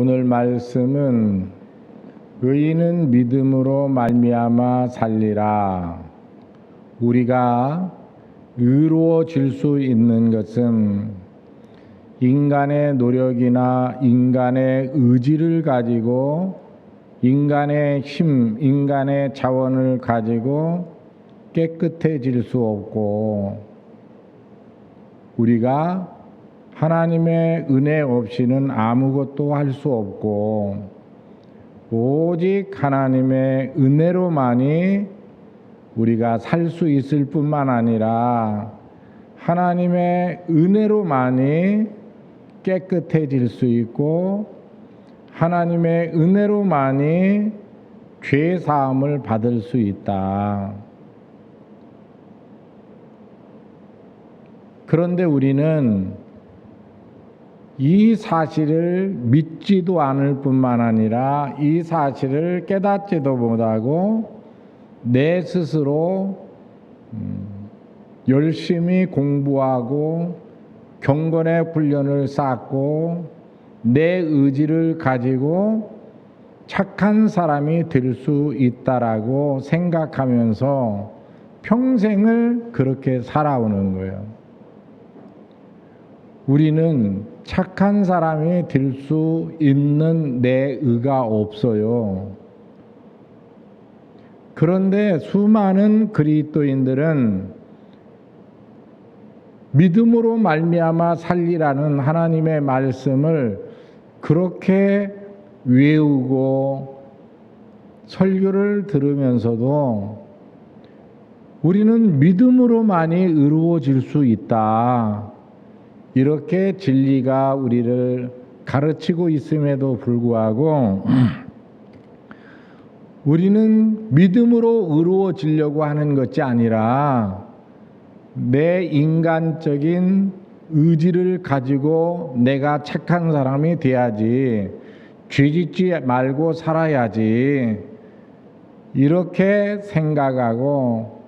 오늘 말씀은 의인은 믿음으로 말미암아 살리라. 우리가 의로워질 수 있는 것은 인간의 노력이나 인간의 의지를 가지고 인간의 힘, 인간의 자원을 가지고 깨끗해질 수 없고, 우리가 하나님의 은혜 없이는 아무것도 할 수 없고, 오직 하나님의 은혜로만이 우리가 살 수 있을 뿐만 아니라 하나님의 은혜로만이 깨끗해질 수 있고, 하나님의 은혜로만이 죄 사함을 받을 수 있다. 그런데 우리는 이 사실을 믿지도 않을 뿐만 아니라 이 사실을 깨닫지도 못하고 내 스스로 열심히 공부하고 경건의 훈련을 쌓고 내 의지를 가지고 착한 사람이 될 수 있다라고 생각하면서 평생을 그렇게 살아오는 거예요. 우리는 착한 사람이 될 수 있는 내 의가 없어요. 그런데 수많은 그리스도인들은 믿음으로 말미암아 살리라는 하나님의 말씀을 그렇게 외우고 설교를 들으면서도 우리는 믿음으로만이 의로워질 수 있다, 이렇게 진리가 우리를 가르치고 있음에도 불구하고 우리는 믿음으로 의로워지려고 하는 것이 아니라 내 인간적인 의지를 가지고 내가 착한 사람이 돼야지, 죄짓지 말고 살아야지, 이렇게 생각하고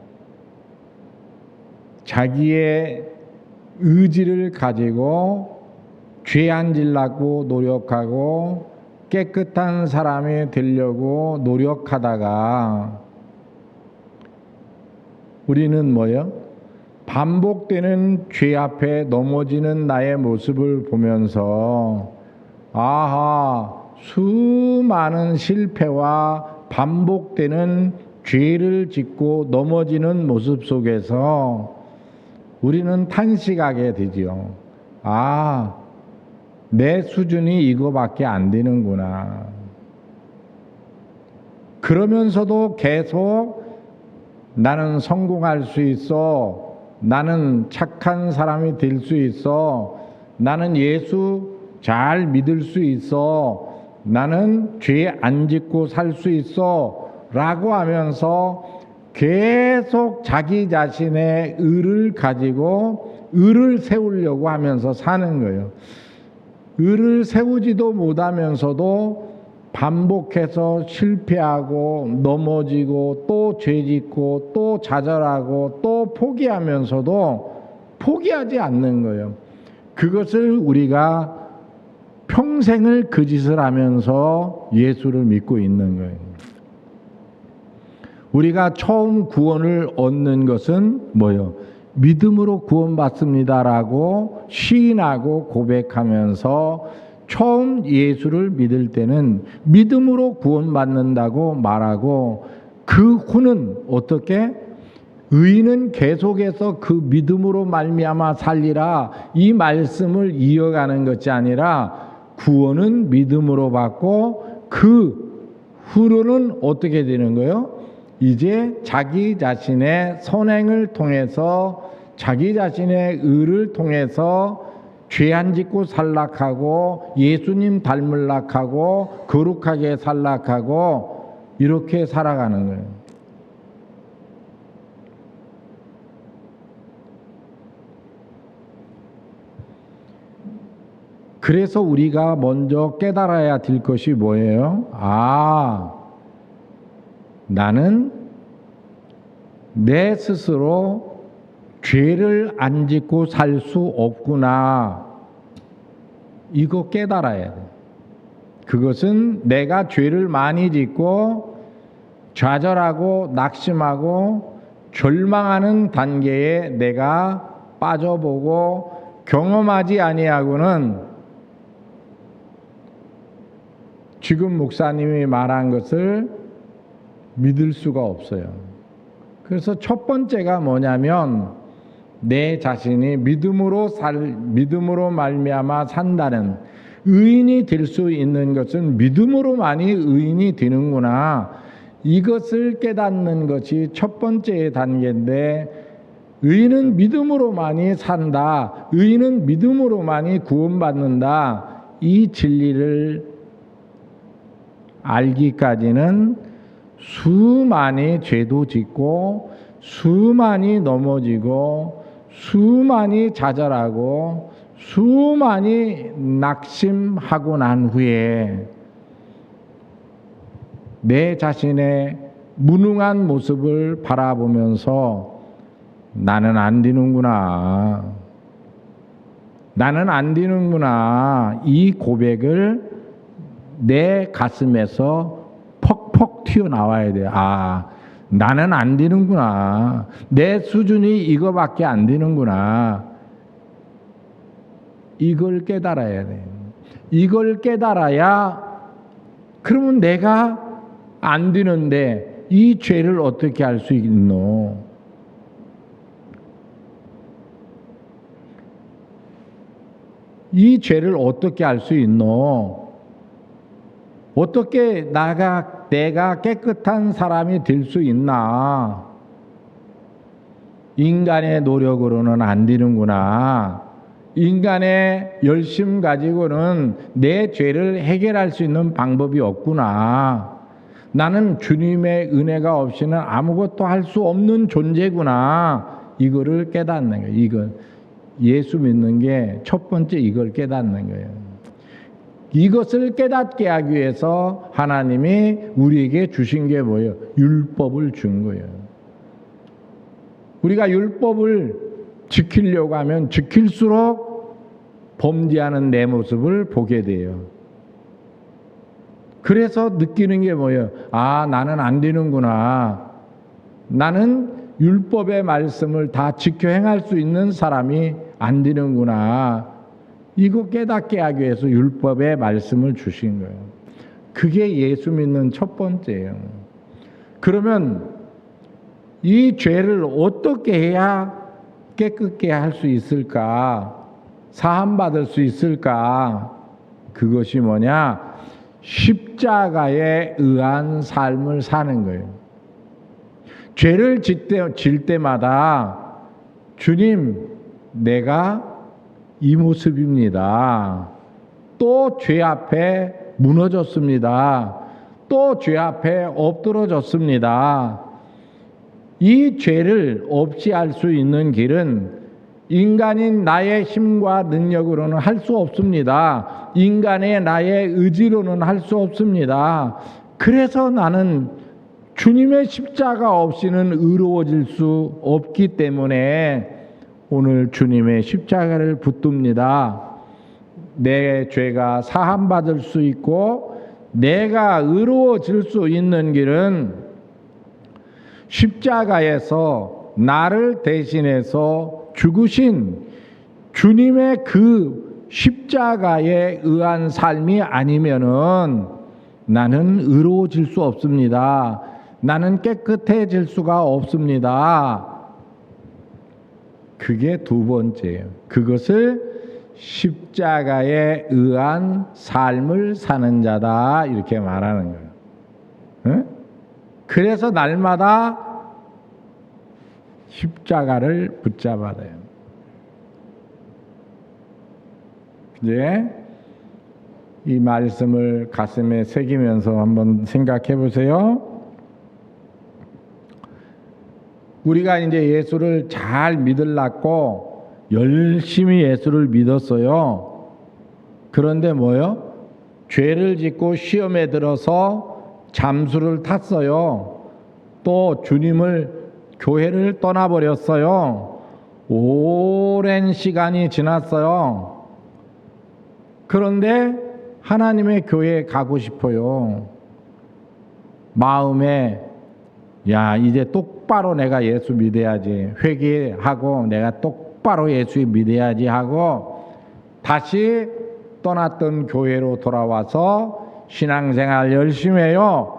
자기의 의지를 가지고 죄 안 지려고 노력하고 깨끗한 사람이 되려고 노력하다가 우리는 뭐요? 반복되는 죄 앞에 넘어지는 나의 모습을 보면서 아하, 수많은 실패와 반복되는 죄를 짓고 넘어지는 모습 속에서 우리는 탄식하게 되지요. 아, 내 수준이 이거밖에 안 되는구나. 그러면서도 계속 나는 성공할 수 있어, 나는 착한 사람이 될 수 있어, 나는 예수 잘 믿을 수 있어, 나는 죄 안 짓고 살 수 있어 라고 하면서 계속 자기 자신의 의를 가지고 의를 세우려고 하면서 사는 거예요. 의를 세우지도 못하면서도 반복해서 실패하고 넘어지고 또 죄짓고 또 좌절하고 또 포기하면서도 포기하지 않는 거예요. 그것을 우리가 평생을 그 짓을 하면서 예수를 믿고 있는 거예요. 우리가 처음 구원을 얻는 것은 뭐예요? 믿음으로 구원받습니다라고 시인하고 고백하면서 처음 예수를 믿을 때는 믿음으로 구원받는다고 말하고, 그 후는 어떻게? 의인은 계속해서 그 믿음으로 말미암아 살리라, 이 말씀을 이어가는 것이 아니라 구원은 믿음으로 받고 그 후로는 어떻게 되는 거예요? 이제 자기 자신의 선행을 통해서 자기 자신의 의를 통해서 죄 안 짓고 살락하고 예수님 닮으락하고 거룩하게 살락하고 이렇게 살아가는 거예요. 그래서 우리가 먼저 깨달아야 될 것이 뭐예요? 아, 나는 내 스스로 죄를 안 짓고 살 수 없구나. 이거 깨달아야 돼. 그것은 내가 죄를 많이 짓고 좌절하고 낙심하고 절망하는 단계에 내가 빠져보고 경험하지 아니하고는 지금 목사님이 말한 것을 믿을 수가 없어요. 그래서 첫 번째가 뭐냐면 내 자신이 믿음으로 말미암아 산다는, 의인이 될 수 있는 것은 믿음으로만이 의인이 되는구나, 이것을 깨닫는 것이 첫 번째 단계인데, 의인은 믿음으로만이 산다, 의인은 믿음으로만이 구원받는다, 이 진리를 알기까지는 수많이 죄도 짓고 수많이 넘어지고 수많이 좌절하고 수많이 낙심하고 난 후에 내 자신의 무능한 모습을 바라보면서 나는 안 되는구나, 나는 안 되는구나, 이 고백을 내 가슴에서 퍽퍽 튀어나와야 돼요. 아, 나는 안 되는구나, 내 수준이 이거밖에 안 되는구나, 이걸 깨달아야 돼요. 이걸 깨달아야, 그러면 내가 안 되는데 이 죄를 어떻게 할 수 있노? 이 죄를 어떻게 할 수 있노? 어떻게 내가 깨끗한 사람이 될 수 있나? 인간의 노력으로는 안 되는구나. 인간의 열심 가지고는 내 죄를 해결할 수 있는 방법이 없구나. 나는 주님의 은혜가 없이는 아무것도 할 수 없는 존재구나. 이거를 깨닫는 거예요. 이걸 예수 믿는 게 첫 번째, 이걸 깨닫는 거예요. 이것을 깨닫게 하기 위해서 하나님이 우리에게 주신 게 뭐예요? 율법을 준 거예요. 우리가 율법을 지키려고 하면 지킬수록 범죄하는 내 모습을 보게 돼요. 그래서 느끼는 게 뭐예요? 아, 나는 안 되는구나. 나는 율법의 말씀을 다 지켜 행할 수 있는 사람이 안 되는구나. 이거 깨닫게 하기 위해서 율법의 말씀을 주신 거예요. 그게 예수 믿는 첫 번째예요. 그러면 이 죄를 어떻게 해야 깨끗게 할 수 있을까? 사함받을 수 있을까? 그것이 뭐냐? 십자가에 의한 삶을 사는 거예요. 죄를 질 때마다 주님, 내가 이 모습입니다. 또 죄 앞에 무너졌습니다. 또 죄 앞에 엎드러졌습니다. 이 죄를 없이 할 수 있는 길은 인간인 나의 힘과 능력으로는 할 수 없습니다. 인간의 나의 의지로는 할 수 없습니다. 그래서 나는 주님의 십자가 없이는 의로워질 수 없기 때문에 오늘 주님의 십자가를 붙듭니다. 내 죄가 사함받을 수 있고 내가 의로워질 수 있는 길은 십자가에서 나를 대신해서 죽으신 주님의 그 십자가에 의한 삶이 아니면은 나는 의로워질 수 없습니다. 나는 깨끗해질 수가 없습니다. 그게 두 번째예요. 그것을 십자가에 의한 삶을 사는 자다, 이렇게 말하는 거예요. 응? 그래서 날마다 십자가를 붙잡아야 돼요. 이제 이 말씀을 가슴에 새기면서 한번 생각해 보세요. 우리가 이제 예수를 잘 믿으려고 열심히 예수를 믿었어요. 그런데 뭐요? 죄를 짓고 시험에 들어서 잠수를 탔어요. 또 주님을, 교회를 떠나버렸어요. 오랜 시간이 지났어요. 그런데 하나님의 교회에 가고 싶어요. 마음에 야 이제 똑바로 내가 예수 믿어야지, 회개하고 내가 똑바로 예수 믿어야지 하고 다시 떠났던 교회로 돌아와서 신앙생활 열심히 해요.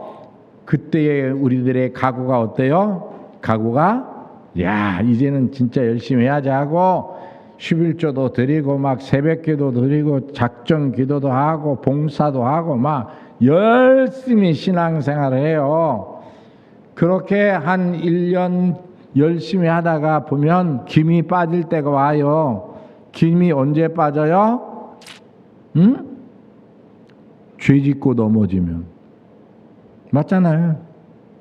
그때의 우리들의 각오가 어때요? 각오가 야 이제는 진짜 열심히 해야지 하고 11조도 드리고 막 새벽기도 드리고 작정 기도도 하고 봉사도 하고 막 열심히 신앙생활을 해요. 그렇게 한 1년 열심히 하다가 보면 김이 빠질 때가 와요. 김이 언제 빠져요? 응? 죄 짓고 넘어지면. 맞잖아요.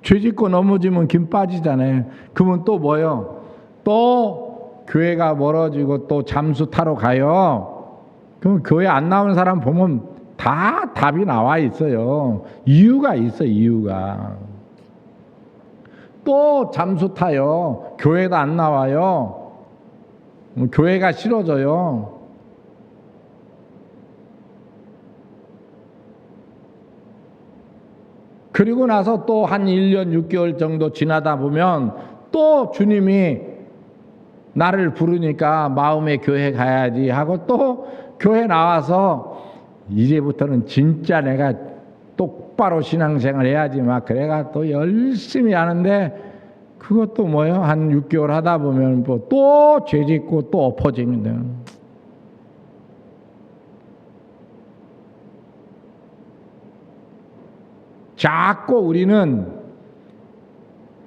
죄 짓고 넘어지면 김 빠지잖아요. 그러면 또 뭐요? 또 교회가 멀어지고 또 잠수 타러 가요. 그럼 교회 안 나오는 사람 보면 다 답이 나와 있어요. 이유가 있어, 이유가. 또 잠수 타요. 교회도 안 나와요. 교회가 싫어져요. 그리고 나서 또 한 1년 6개월 정도 지나다 보면 또 주님이 나를 부르니까 마음의 교회 가야지 하고 또 교회 나와서 이제부터는 진짜 내가 똑바로 신앙생활 해야지 막 그래가 또 열심히 하는데 그것도 뭐예요? 한 6개월 하다 보면 뭐 또 죄짓고 또 엎어집니다. 자꾸 우리는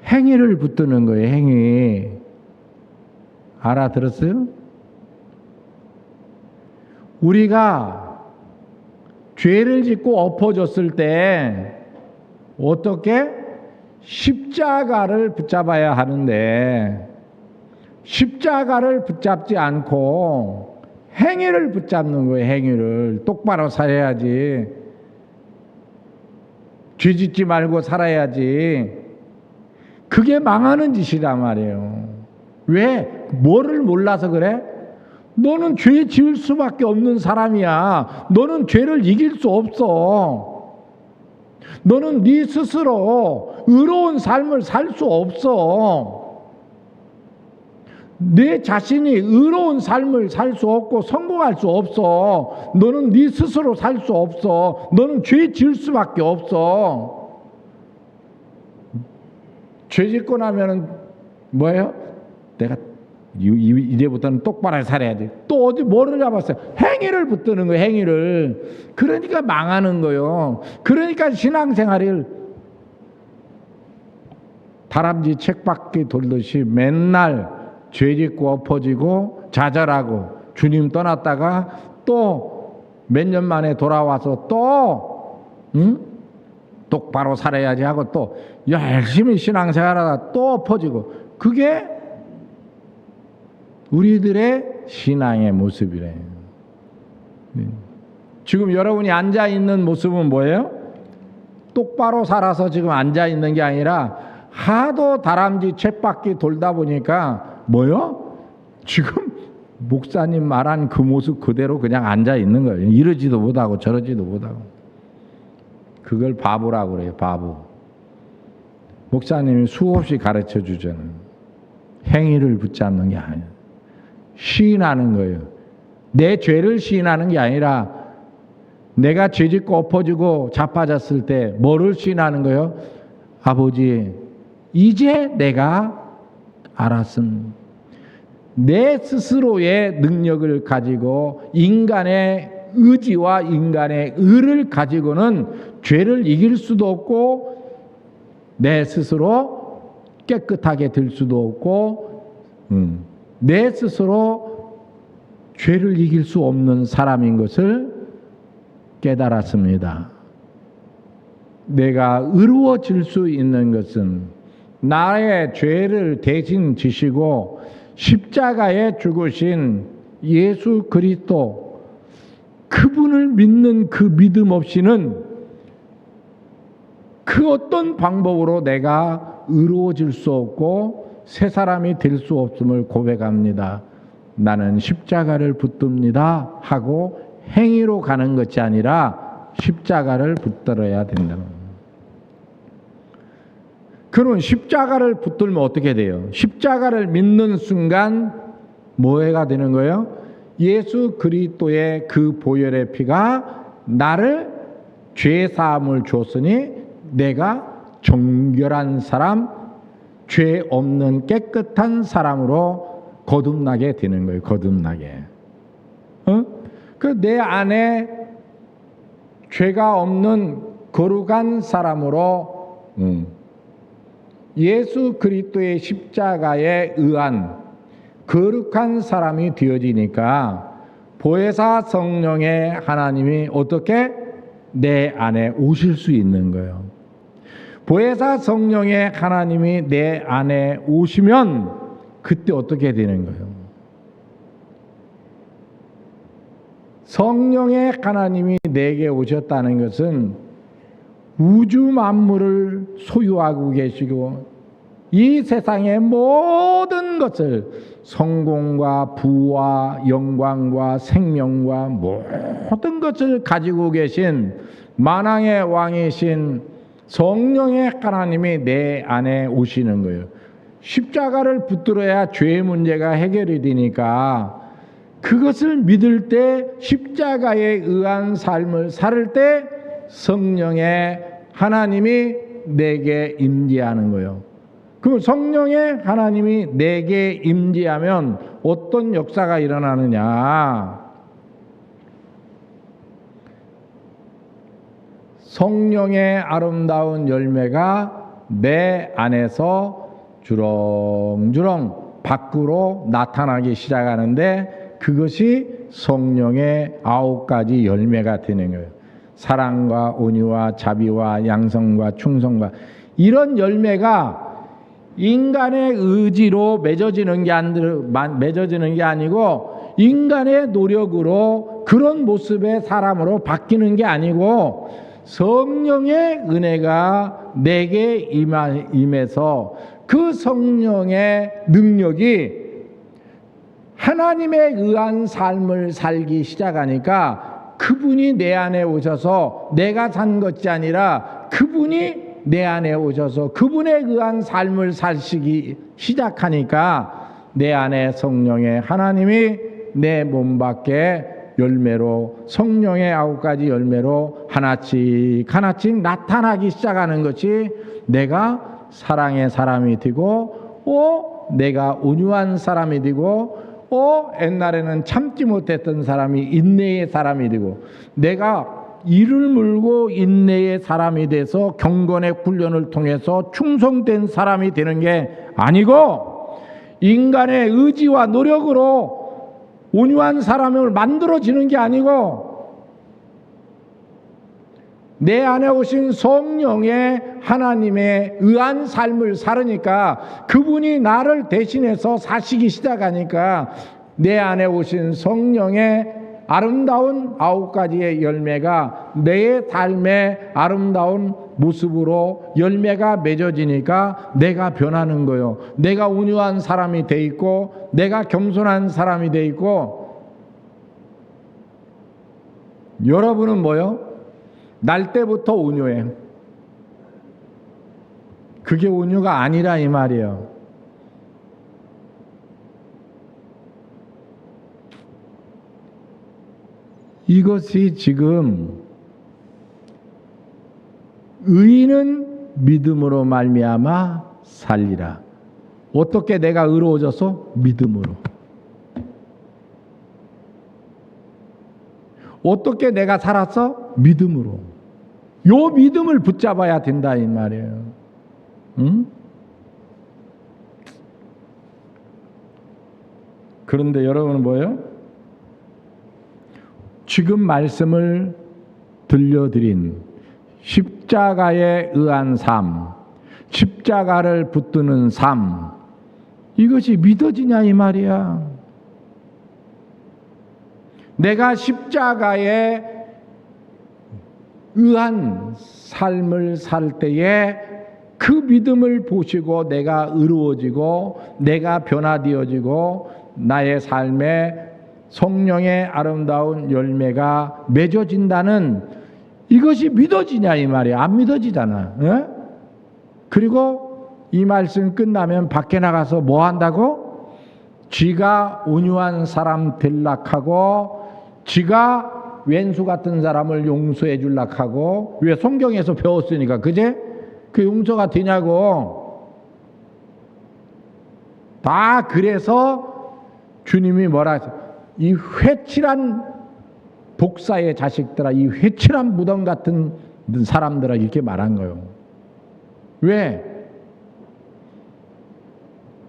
행위를 붙드는 거예요. 행위. 알아들었어요? 우리가 죄를 짓고 엎어졌을 때 어떻게? 십자가를 붙잡아야 하는데 십자가를 붙잡지 않고 행위를 붙잡는 거예요. 행위를. 똑바로 살아야지. 죄 짓지 말고 살아야지. 그게 망하는 짓이란 말이에요. 왜? 뭐를 몰라서 그래? 너는 죄 지을 수밖에 없는 사람이야. 너는 죄를 이길 수 없어. 너는 네 스스로 의로운 삶을 살 수 없어. 내 자신이 의로운 삶을 살 수 없고 성공할 수 없어. 너는 네 스스로 살 수 없어. 너는 죄 지을 수밖에 없어. 죄 짓고 나면은 뭐예요? 내가 이제부터는 똑바로 살아야지. 또 어디 뭐를 잡았어요? 행위를 붙드는 거예요. 행위를. 그러니까 망하는 거예요. 그러니까 신앙생활을 다람쥐 책바퀴 돌듯이 맨날 죄 짓고 엎어지고 좌절하고 주님 떠났다가 또 몇 년 만에 돌아와서 또 똑바로 살아야지 하고 또 열심히 신앙생활하다 또 엎어지고 그게 우리들의 신앙의 모습이래요. 지금 여러분이 앉아있는 모습은 뭐예요? 똑바로 살아서 지금 앉아있는 게 아니라 하도 다람쥐 쳇바퀴 돌다 보니까 뭐요? 지금 목사님 말한 그 모습 그대로 그냥 앉아있는 거예요. 이러지도 못하고 저러지도 못하고. 그걸 바보라고 그래요. 바보. 목사님이 수없이 가르쳐 주잖아요. 행위를 붙잡는 게 아니에요. 시인하는 거예요. 내 죄를 시인하는 게 아니라 내가 죄짓고 엎어지고 자빠졌을 때 뭐를 시인하는 거예요? 아버지, 이제 내가 알았습니다. 내 스스로의 능력을 가지고 인간의 의지와 인간의 의를 가지고는 죄를 이길 수도 없고 내 스스로 깨끗하게 될 수도 없고 내 스스로 죄를 이길 수 없는 사람인 것을 깨달았습니다. 내가 의로워질 수 있는 것은 나의 죄를 대신 지시고 십자가에 죽으신 예수 그리스도 그분을 믿는 그 믿음 없이는 그 어떤 방법으로 내가 의로워질 수 없고 새 사람이 될 수 없음을 고백합니다. 나는 십자가를 붙듭니다 하고 행위로 가는 것이 아니라 십자가를 붙들어야 된다는 거예요. 그러면 십자가를 붙들면 어떻게 돼요? 십자가를 믿는 순간 뭐가 되는 거예요? 예수 그리스도의 그 보혈의 피가 나를 죄 사함을 줬으니 내가 정결한 사람, 죄 없는 깨끗한 사람으로 거듭나게 되는 거예요. 거듭나게. 그 내 안에 죄가 없는 거룩한 사람으로 예수 그리스도의 십자가에 의한 거룩한 사람이 되어지니까 보혜사 성령의 하나님이 어떻게 내 안에 오실 수 있는 거예요. 보혜사 성령의 하나님이 내 안에 오시면 그때 어떻게 되는 거예요? 성령의 하나님이 내게 오셨다는 것은 우주 만물을 소유하고 계시고 이 세상의 모든 것을 성공과 부와 영광과 생명과 모든 것을 가지고 계신 만왕의 왕이신 성령의 하나님이 내 안에 오시는 거예요. 십자가를 붙들어야 죄의 문제가 해결이 되니까 그것을 믿을 때 십자가에 의한 삶을 살 때 성령의 하나님이 내게 임재하는 거예요. 그 성령의 하나님이 내게 임재하면 어떤 역사가 일어나느냐? 성령의 아름다운 열매가 내 안에서 주렁주렁 밖으로 나타나기 시작하는데 그것이 성령의 9가지 열매가 되는 거예요. 사랑과 온유와 자비와 양성과 충성과 이런 열매가 인간의 의지로 맺어지는 게 아니고 인간의 노력으로 그런 모습의 사람으로 바뀌는 게 아니고 성령의 은혜가 내게 임해서 그 성령의 능력이 하나님에 의한 삶을 살기 시작하니까 그분이 내 안에 오셔서 내가 산 것이 아니라 그분이 내 안에 오셔서 그분에 의한 삶을 사시기 시작하니까 내 안에 성령의 하나님이 내 몸 밖에 열매로 성령의 9가지 열매로 하나씩 하나씩 나타나기 시작하는 것이 내가 사랑의 사람이 되고 내가 온유한 사람이 되고 옛날에는 참지 못했던 사람이 인내의 사람이 되고 내가 이를 물고 인내의 사람이 돼서 경건의 훈련을 통해서 충성된 사람이 되는 게 아니고 인간의 의지와 노력으로 온유한 사람을 만들어지는 게 아니고 내 안에 오신 성령의 하나님에 의한 삶을 살으니까 그분이 나를 대신해서 사시기 시작하니까 내 안에 오신 성령의 아름다운 9가지의 열매가 내 삶의 아름다운 모습으로 열매가 맺어지니까 내가 변하는 거예요. 내가 온유한 사람이 돼 있고 내가 겸손한 사람이 돼 있고 여러분은 뭐요? 날 때부터 온유해. 그게 온유가 아니라 이 말이에요. 이것이 지금 의인은 믿음으로 말미암아 살리라. 어떻게 내가 의로워져서? 믿음으로. 어떻게 내가 살았어? 믿음으로. 요 믿음을 붙잡아야 된다 이 말이에요. 응? 그런데 여러분은 뭐예요? 지금 말씀을 들려드린 십자가에 의한 삶, 십자가를 붙드는 삶, 이것이 믿어지냐 이 말이야. 내가 십자가에 의한 삶을 살 때에 그 믿음을 보시고 내가 의로워지고 내가 변화되어지고 나의 삶에 성령의 아름다운 열매가 맺어진다는 이것이 믿어지냐 이 말이야. 안 믿어지잖아. 예? 그리고 이 말씀 끝나면 밖에 나가서 뭐 한다고? 쥐가 온유한 사람 될락하고 쥐가 왼수 같은 사람을 용서해 줄락하고. 왜? 성경에서 배웠으니까. 그제? 그 용서가 되냐고. 다 그래서 주님이 뭐라 했어? 이 회칠한 독사의 자식들아, 이 회칠한 무덤 같은 사람들아, 이렇게 말한 거예요. 왜?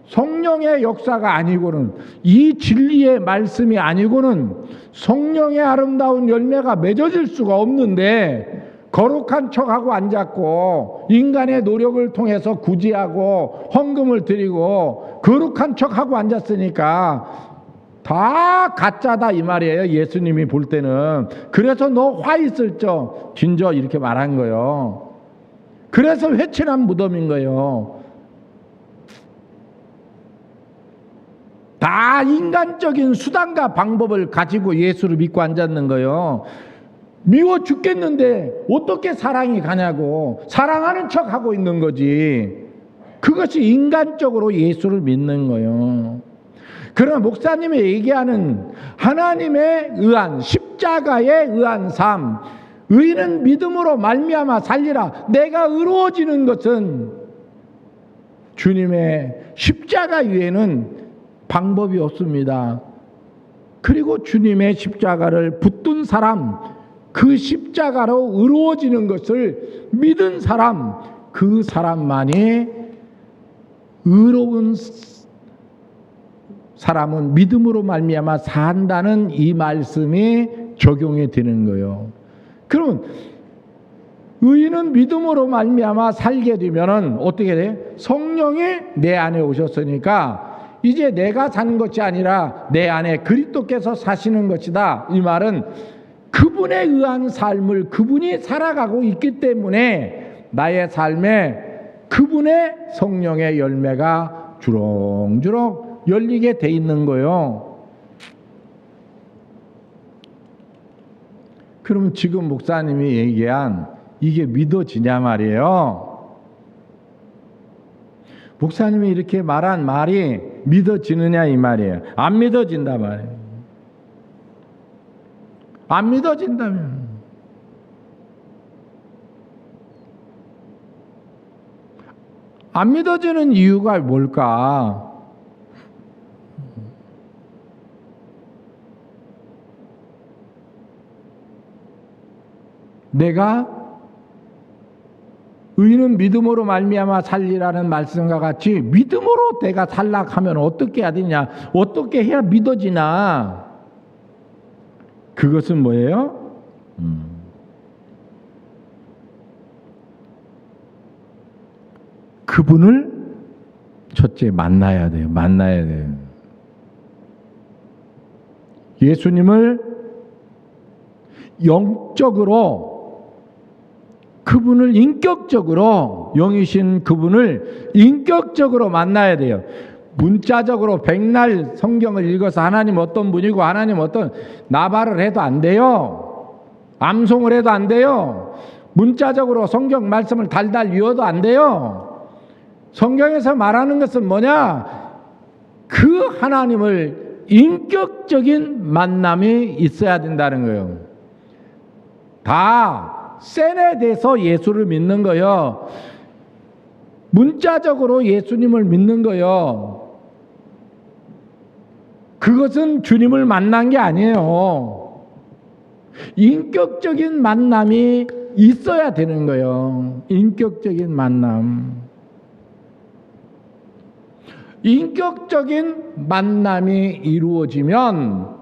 성령의 역사가 아니고는, 이 진리의 말씀이 아니고는 성령의 아름다운 열매가 맺어질 수가 없는데, 거룩한 척하고 앉았고 인간의 노력을 통해서 구제하고 헌금을 드리고 거룩한 척하고 앉았으니까 다 가짜다 이 말이에요. 예수님이 볼 때는. 그래서 너 화 있을 적 진저 이렇게 말한 거예요. 그래서 회칠한 무덤인 거예요. 다 인간적인 수단과 방법을 가지고 예수를 믿고 앉았는 거예요. 미워 죽겠는데 어떻게 사랑이 가냐고. 사랑하는 척하고 있는 거지. 그것이 인간적으로 예수를 믿는 거예요. 그러나 목사님이 얘기하는 하나님에 의한 십자가에 의한 삶, 의인은 믿음으로 말미암아 살리라. 내가 의로워지는 것은 주님의 십자가 위에는 방법이 없습니다. 그리고 주님의 십자가를 붙든 사람, 그 십자가로 의로워지는 것을 믿은 사람, 그 사람만이 의로운 사람은 믿음으로 말미암아 산다는 이 말씀이 적용이 되는 거예요. 그러면 의인은 믿음으로 말미암아 살게 되면은 어떻게 돼? 성령이 내 안에 오셨으니까 이제 내가 사는 것이 아니라 내 안에 그리스도께서 사시는 것이다. 이 말은 그분에 의한 삶을 그분이 살아가고 있기 때문에 나의 삶에 그분의 성령의 열매가 주렁주렁 열리게 돼 있는 거예요. 그러면 지금 목사님이 얘기한 이게 믿어지냐 말이에요. 목사님이 이렇게 말한 말이 믿어지느냐 이 말이에요. 안 믿어진다 말이에요. 안 믿어진다면 안 믿어지는 이유가 뭘까? 내가 의인은 믿음으로 말미암아 살리라는 말씀과 같이 믿음으로 내가 살락하면 어떻게 해야 되냐? 어떻게 해야 믿어지나? 그것은 뭐예요? 그분을 첫째 만나야 돼요. 만나야 돼요. 예수님을 영적으로 그분을 인격적으로 영이신 그분을 인격적으로 만나야 돼요. 문자적으로 백날 성경을 읽어서 하나님 어떤 분이고 하나님 어떤 나발을 해도 안 돼요. 암송을 해도 안 돼요. 문자적으로 성경 말씀을 달달 외워도 안 돼요. 성경에서 말하는 것은 뭐냐? 그 하나님을 인격적인 만남이 있어야 된다는 거예요. 다 세뇌돼서 예수를 믿는 거예요. 문자적으로 예수님을 믿는 거예요. 그것은 주님을 만난 게 아니에요. 인격적인 만남이 있어야 되는 거예요. 인격적인 만남. 인격적인 만남이 이루어지면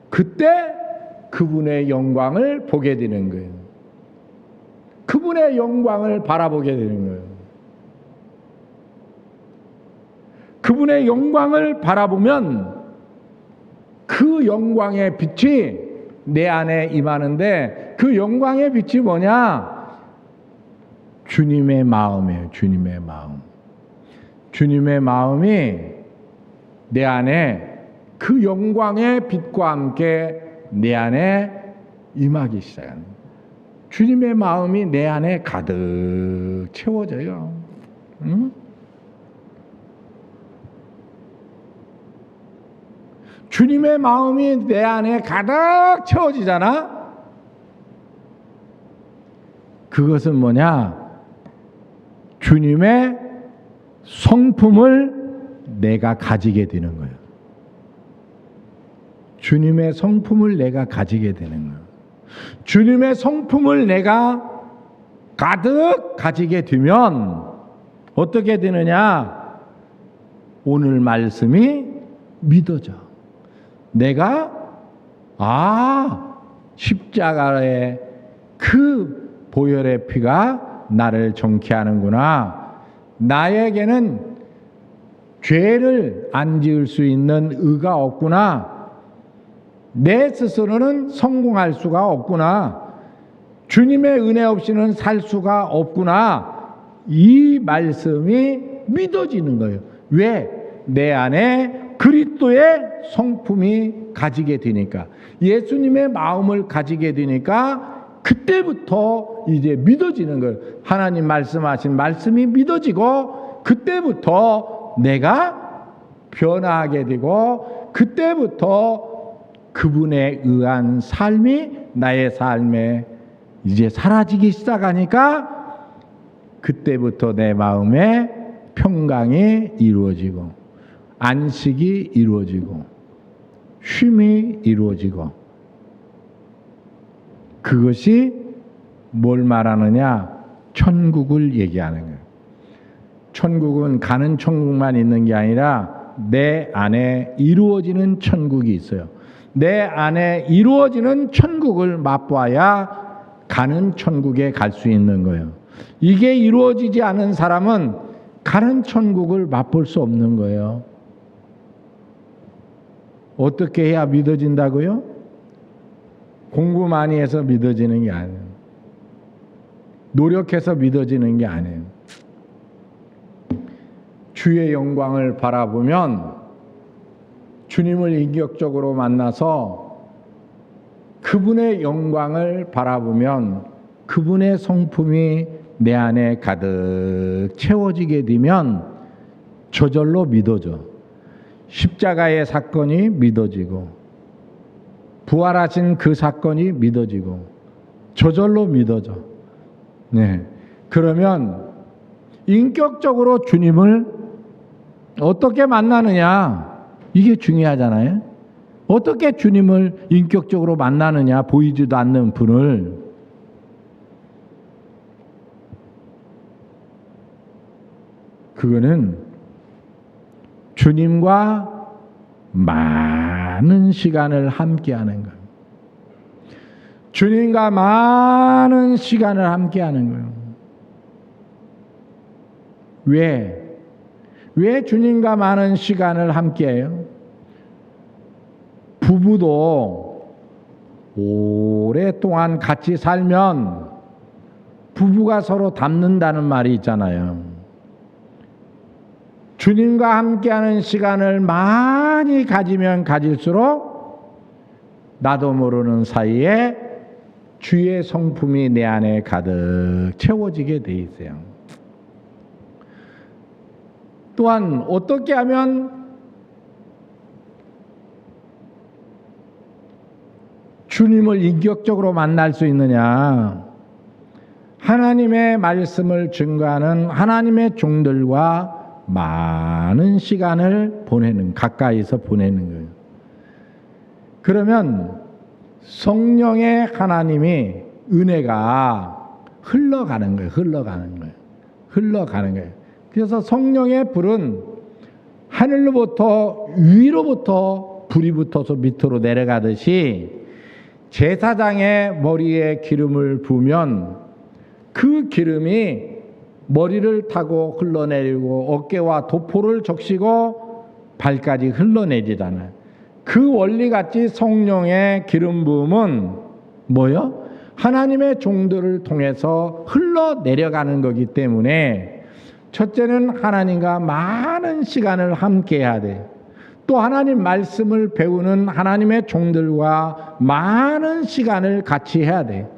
그때 그분의 영광을 보게 되는 거예요. 그분의 영광을 바라보게 되는 거예요. 그분의 영광을 바라보면 그 영광의 빛이 내 안에 임하는데 그 영광의 빛이 뭐냐? 주님의 마음이에요. 주님의 마음. 주님의 마음이 내 안에 그 영광의 빛과 함께 내 안에 임하기 시작합니다. 주님의 마음이 내 안에 가득 채워져요. 응? 주님의 마음이 내 안에 가득 채워지잖아? 그것은 뭐냐? 주님의 성품을 내가 가지게 되는 거예요. 주님의 성품을 내가 가지게 되는 거예요. 주님의 성품을 내가 가득 가지게 되면 어떻게 되느냐? 오늘 말씀이 믿어져. 내가 십자가의 그 보혈의 피가 나를 정케 하는구나. 나에게는 죄를 안 지을 수 있는 의가 없구나. 내 스스로는 성공할 수가 없구나. 주님의 은혜 없이는 살 수가 없구나. 이 말씀이 믿어지는 거예요. 왜? 내 안에 그리스도의 성품이 가지게 되니까, 예수님의 마음을 가지게 되니까 그때부터 이제 믿어지는 거예요. 하나님 말씀하신 말씀이 믿어지고 그때부터 내가 변화하게 되고 그때부터 그분에 의한 삶이 나의 삶에 이제 사라지기 시작하니까 그때부터 내 마음에 평강이 이루어지고 안식이 이루어지고 쉼이 이루어지고, 그것이 뭘 말하느냐? 천국을 얘기하는 거예요. 천국은 가는 천국만 있는 게 아니라 내 안에 이루어지는 천국이 있어요. 내 안에 이루어지는 천국을 맛봐야 가는 천국에 갈 수 있는 거예요. 이게 이루어지지 않은 사람은 가는 천국을 맛볼 수 없는 거예요. 어떻게 해야 믿어진다고요? 공부 많이 해서 믿어지는 게 아니에요. 노력해서 믿어지는 게 아니에요. 주의 영광을 바라보면, 주님을 인격적으로 만나서 그분의 영광을 바라보면 그분의 성품이 내 안에 가득 채워지게 되면 저절로 믿어져. 십자가의 사건이 믿어지고 부활하신 그 사건이 믿어지고 저절로 믿어져. 네. 그러면 인격적으로 주님을 어떻게 만나느냐? 이게 중요하잖아요. 어떻게 주님을 인격적으로 만나느냐? 보이지도 않는 분을. 그거는 주님과 많은 시간을 함께하는 거예요. 주님과 많은 시간을 함께하는 거예요. 왜 주님과 많은 시간을 함께해요? 부부도 오랫동안 같이 살면 부부가 서로 닮는다는 말이 있잖아요. 주님과 함께하는 시간을 많이 가지면 가질수록 나도 모르는 사이에 주의 성품이 내 안에 가득 채워지게 돼 있어요. 또한 어떻게 하면 주님을 인격적으로 만날 수 있느냐? 하나님의 말씀을 증거하는 하나님의 종들과 많은 시간을 가까이서 보내는 거예요. 그러면 성령의 하나님이 은혜가 흘러가는 거예요. 흘러가는 거예요. 그래서 성령의 불은 하늘로부터 위로부터 불이 붙어서 밑으로 내려가듯이 제사장의 머리에 기름을 부으면 그 기름이 머리를 타고 흘러내리고 어깨와 도포를 적시고 발까지 흘러내리잖아요. 그 원리같이 성령의 기름 부음은 뭐요? 하나님의 종들을 통해서 흘러내려가는 거기 때문에 첫째는 하나님과 많은 시간을 함께 해야 돼. 또 하나님 말씀을 배우는 하나님의 종들과 많은 시간을 같이 해야 돼.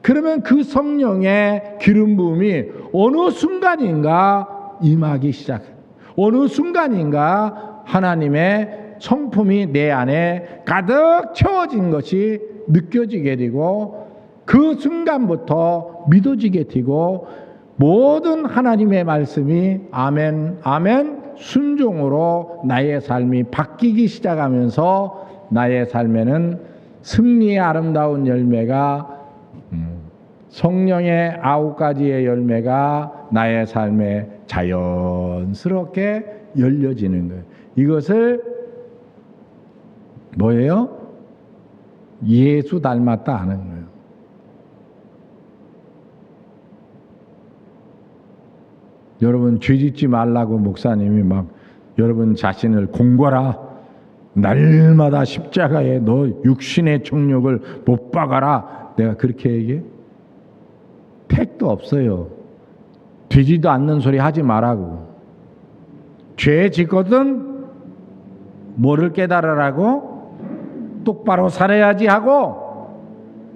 그러면 그 성령의 기름 부음이 어느 순간인가 임하기 시작해요. 어느 순간인가 하나님의 성품이 내 안에 가득 채워진 것이 느껴지게 되고 그 순간부터 믿어지게 되고 모든 하나님의 말씀이 아멘 아멘 순종으로 나의 삶이 바뀌기 시작하면서 나의 삶에는 승리의 아름다운 열매가 성령의 9가지의 열매가 나의 삶에 자연스럽게 열려지는 거예요. 이것을 뭐예요? 예수 닮았다 하는 거예요. 여러분 죄짓지 말라고 목사님이 막 여러분 자신을 공고하라. 날마다 십자가에 너 육신의 정욕을 못 박아라. 내가 그렇게 얘기해? 택도 없어요. 되지도 않는 소리 하지 말라고. 죄 짓거든 뭐를 깨달으라고? 똑바로 살아야지 하고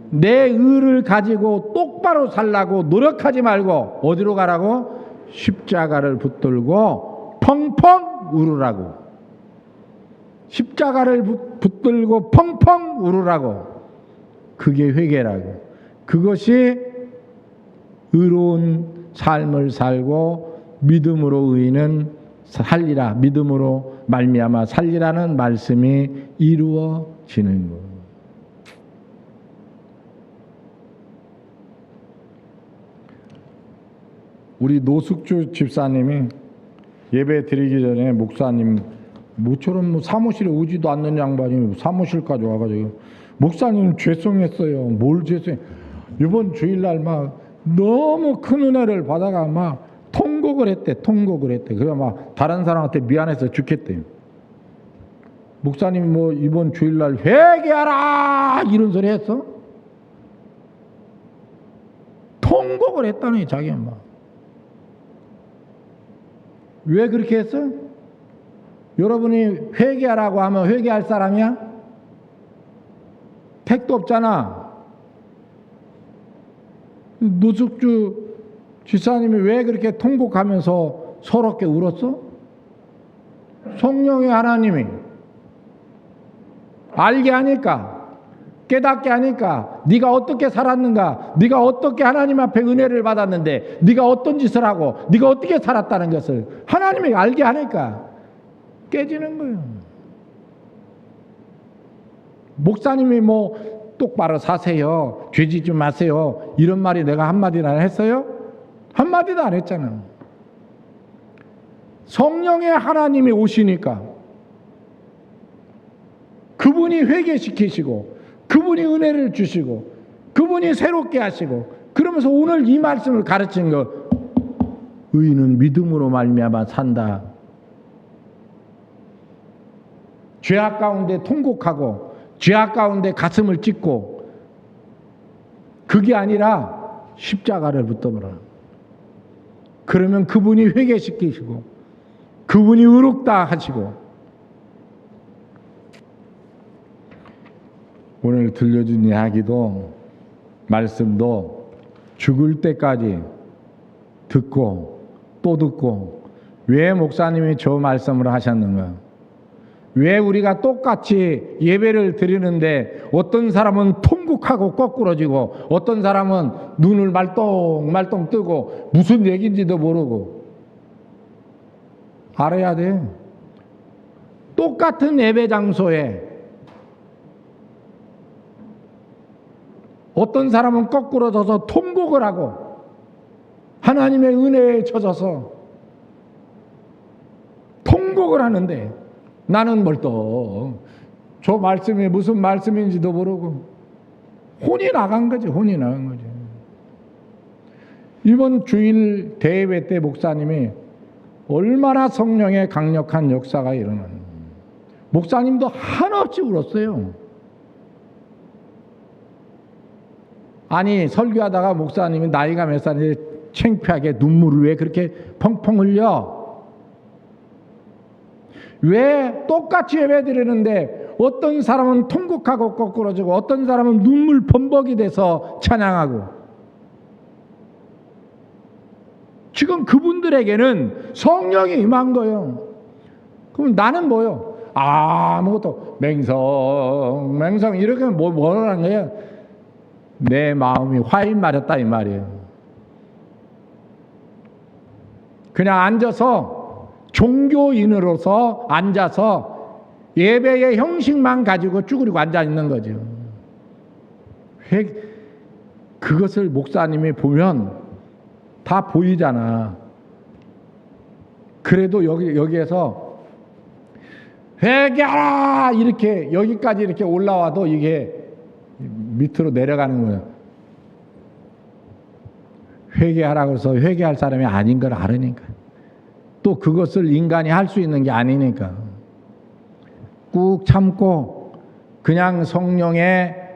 내 의를 가지고 똑바로 살라고 노력하지 말고 어디로 가라고? 십자가를 붙들고 펑펑 울으라고. 십자가를 붙들고 펑펑 울으라고. 그게 회개라고. 그것이 의로운 삶을 살고 믿음으로 의인은 살리라. 믿음으로 말미암아 살리라는 말씀이 이루어지는 거예요. 우리 노숙주 집사님이 예배 드리기 전에 목사님 모처럼 사무실에 오지도 않는 양반이 사무실까지 와가지고 목사님 죄송했어요. 뭘 죄송해? 이번 주일날 막 너무 큰 은혜를 받아가 막 통곡을 했대. 그래 막 다른 사람한테 미안해서 죽겠대. 목사님 뭐 이번 주일날 회개하라 이런 소리 했어? 통곡을 했다니 자기가 막. 왜 그렇게 했어? 여러분이 회개하라고 하면 회개할 사람이야? 택도 없잖아. 노숙주 집사님이 왜 그렇게 통곡하면서 서럽게 울었어? 성령의 하나님이 알게 하니까 깨닫게 하니까 네가 어떻게 살았는가, 네가 어떻게 하나님 앞에 은혜를 받았는데 네가 어떤 짓을 하고 네가 어떻게 살았다는 것을 하나님이 알게 하니까 깨지는 거예요. 목사님이 뭐 똑바로 사세요, 죄짓지 마세요 이런 말이 내가 한마디나 했어요? 한마디도 안 했잖아. 성령의 하나님이 오시니까 그분이 회개시키시고 그분이 은혜를 주시고 그분이 새롭게 하시고 그러면서 오늘 이 말씀을 가르친 거 의인은 믿음으로 말미암아 산다. 죄악 가운데 통곡하고 죄악 가운데 가슴을 찢고 그게 아니라 십자가를 붙들어라. 그러면 그분이 회개시키시고 그분이 의롭다 하시고 오늘 들려준 이야기도 말씀도 죽을 때까지 듣고 또 듣고 왜 목사님이 저 말씀을 하셨는가? 왜 우리가 똑같이 예배를 드리는데 어떤 사람은 통곡하고 거꾸러지고 어떤 사람은 눈을 말똥말똥 뜨고 무슨 얘기인지도 모르고 알아야 돼. 똑같은 예배 장소에 어떤 사람은 거꾸로 져서 통곡을 하고 하나님의 은혜에 젖어서 통곡을 하는데 나는 멀쩡 저 말씀이 무슨 말씀인지도 모르고 혼이 나간 거지. 이번 주일 대예배 때 목사님이 얼마나 성령의 강력한 역사가 일어나는 목사님도 한없이 울었어요. 아니 설교하다가 목사님이 나이가 몇 살인데 창피하게 눈물을 왜 그렇게 펑펑 흘려? 왜 똑같이 예배 드리는데 어떤 사람은 통곡하고 거꾸러지고 어떤 사람은 눈물 범벅이 돼서 찬양하고 지금 그분들에게는 성령이 임한 거예요. 그럼 나는 뭐요? 아무것도 맹성 이렇게 뭐라는 거예요? 내 마음이 화인 맞았다 이 말이에요. 그냥 앉아서 종교인으로서 앉아서 예배의 형식만 가지고 쭈그리고 앉아 있는 거죠. 그것을 목사님이 보면 다 보이잖아. 그래도 여기에서 회개하라 이렇게 여기까지 이렇게 올라와도 이게 밑으로 내려가는 거예요. 회개하라고 해서 회개할 사람이 아닌 걸 알으니까. 또 그것을 인간이 할 수 있는 게 아니니까. 꾹 참고 그냥 성령의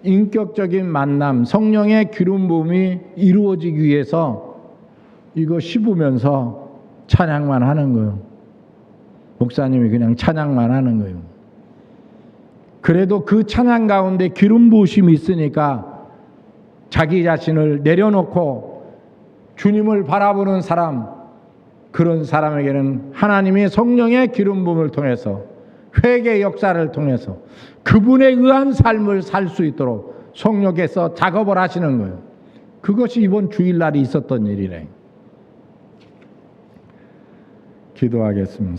인격적인 만남, 성령의 기름 부음이 이루어지기 위해서 이거 씹으면서 찬양만 하는 거예요. 목사님이 그냥 찬양만 하는 거예요. 그래도 그 찬양 가운데 기름 부으심이 있으니까 자기 자신을 내려놓고 주님을 바라보는 사람, 그런 사람에게는 하나님의 성령의 기름 부음을 통해서 회개 역사를 통해서 그분에 의한 삶을 살 수 있도록 성령께서 작업을 하시는 거예요. 그것이 이번 주일날이 있었던 일이래. 기도하겠습니다.